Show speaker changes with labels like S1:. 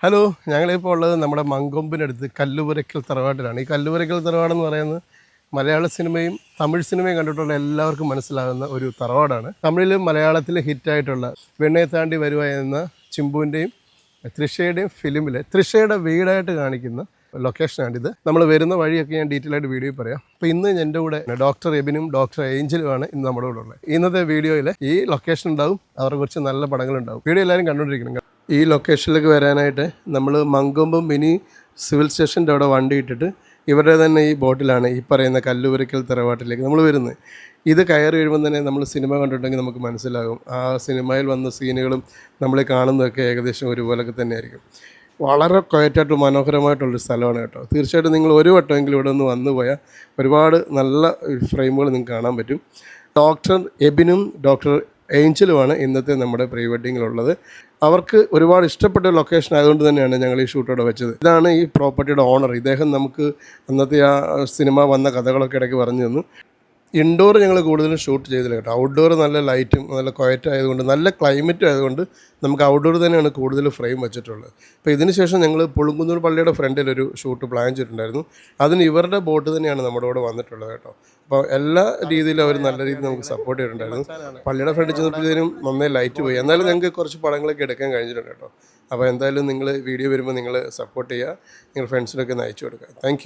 S1: Hello, ഞങ്ങളിപ്പോൾ ഉള്ളത് നമ്മുടെ മങ്കൊമ്പിനടുത്ത് കല്ലുപുരയ്ക്കൽ തറവാട്ടിലാണ്. ഈ കല്ലുപുരയ്ക്കൽ തറവാടെന്ന് പറയുന്നത് മലയാള സിനിമയും തമിഴ് സിനിമയും കണ്ടിട്ടുള്ള എല്ലാവർക്കും മനസ്സിലാകുന്ന ഒരു തറവാടാണ്. തമിഴിലും മലയാളത്തിലും ഹിറ്റായിട്ടുള്ള വെണ്ണയെ താണ്ടി വരുക എന്ന ചിമ്പുവിൻ്റെയും തൃഷയുടെയും ഫിലിമിൽ തൃഷയുടെ വീടായിട്ട് കാണിക്കുന്ന ലൊക്കേഷനാണിത്. നമ്മൾ വരുന്ന വഴിയൊക്കെ ഞാൻ ഡീറ്റെയിൽ ആയിട്ട് വീഡിയോയിൽ പറയാം. അപ്പോൾ ഇന്ന് എൻ്റെ കൂടെ ഡോക്ടർ എബിനും ഡോക്ടർ ഏഞ്ചലുമാണ് ഇന്ന് നമ്മുടെ കൂടെ ഉള്ളത്. ഇന്നത്തെ വീഡിയോയിൽ ഈ ലൊക്കേഷൻ ഉണ്ടാവും, അവരെ കുറിച്ച് നല്ല പടങ്ങളുണ്ടാവും. വീഡിയോ എല്ലാവരും കണ്ടുകൊണ്ടിരിക്കണം. ഈ ലൊക്കേഷനിലേക്ക് വരാനായിട്ട് നമ്മൾ മങ്കൊമ്പ് മിനി സിവിൽ സ്റ്റേഷൻ്റെ അവിടെ വണ്ടി ഇട്ടിട്ട് ഇവരുടെ തന്നെ ഈ ബോട്ടിലാണ് ഈ പറയുന്ന കല്ലുപുരയ്ക്കൽ തറവാട്ടിലേക്ക് നമ്മൾ വരുന്നത്. ഇത് കയറി കഴിയുമ്പോൾ തന്നെ നമ്മൾ സിനിമ കണ്ടിട്ടുണ്ടെങ്കിൽ നമുക്ക് മനസ്സിലാകും ആ സിനിമയിൽ വന്ന സീനുകളും നമ്മൾ കാണുന്നതൊക്കെ ഏകദേശം ഒരുപോലൊക്കെ തന്നെയായിരിക്കും. വളരെ ക്വയറ്റായിട്ട് മനോഹരമായിട്ടുള്ളൊരു സ്ഥലമാണ് കേട്ടോ. തീർച്ചയായിട്ടും നിങ്ങൾ ഒരു വട്ടമെങ്കിലും ഇവിടെ ഒന്ന് വന്നു പോയാൽ ഒരുപാട് നല്ല ഫ്രെയിമുകൾ നിങ്ങൾക്ക് കാണാൻ പറ്റും. ഡോക്ടർ എബിനും ഡോക്ടർ ഏഞ്ചലുമാണ് ഇന്നത്തെ നമ്മുടെ പ്രീ വെഡ്ഡിങ്ങിലുള്ളത്. അവർക്ക് ഒരുപാട് ഇഷ്ടപ്പെട്ട ലൊക്കേഷൻ ആയതുകൊണ്ട് തന്നെയാണ് ഞങ്ങൾ ഈ ഷൂട്ടോടെ വെച്ചത്. ഇതാണ് ഈ പ്രോപ്പർട്ടിയുടെ ഓണർ. ഇദ്ദേഹം നമുക്ക് അന്നത്തെ ആ സിനിമ വന്ന കഥകളൊക്കെ ഇടയ്ക്ക് പറഞ്ഞു തന്നു. ഇൻഡോർ ഞങ്ങൾ കൂടുതലും ഷൂട്ട് ചെയ്തില്ല കേട്ടോ. ഔട്ട്ഡോർ നല്ല ലൈറ്റും നല്ല ക്വയറ്റ് ആയതുകൊണ്ട് നല്ല ക്ലൈമറ്റും ആയതുകൊണ്ട് നമുക്ക് ഔട്ട്ഡോർ തന്നെയാണ് കൂടുതൽ ഫ്രെയിം വെച്ചിട്ടുള്ളത്. അപ്പോൾ ഇതിന് ശേഷം ഞങ്ങൾ പുളുങ്കുന്നൂർ പള്ളിയുടെ ഫ്രണ്ടിലൊരു ഷൂട്ട് പ്ലാൻ ചെയ്തിട്ടുണ്ടായിരുന്നു. അതിന് ഇവരുടെ ബോട്ട് തന്നെയാണ് നമ്മുടെ കൂടെ വന്നിട്ടുള്ളത് കേട്ടോ. അപ്പോൾ എല്ലാ രീതിയിലും അവർ നല്ല രീതിയിൽ നമുക്ക് സപ്പോർട്ട് ചെയ്തിട്ടുണ്ടായിരുന്നു. പള്ളിയുടെ ഫ്രണ്ടിൽ ചെന്നപ്പോഴത്തേനും നന്നായി ലൈറ്റ് പോയി. എന്നാലും ഞങ്ങൾക്ക് കുറച്ച് പടങ്ങളൊക്കെ എടുക്കാൻ കഴിഞ്ഞിട്ടുണ്ട് കേട്ടോ. അപ്പോൾ എന്തായാലും നിങ്ങൾ വീഡിയോ വരുമ്പോൾ നിങ്ങൾ സപ്പോർട്ട് ചെയ്യുക, നിങ്ങൾ ഫ്രണ്ട്സിനൊക്കെ ഒന്ന് അയച്ചു കൊടുക്കുക. താങ്ക്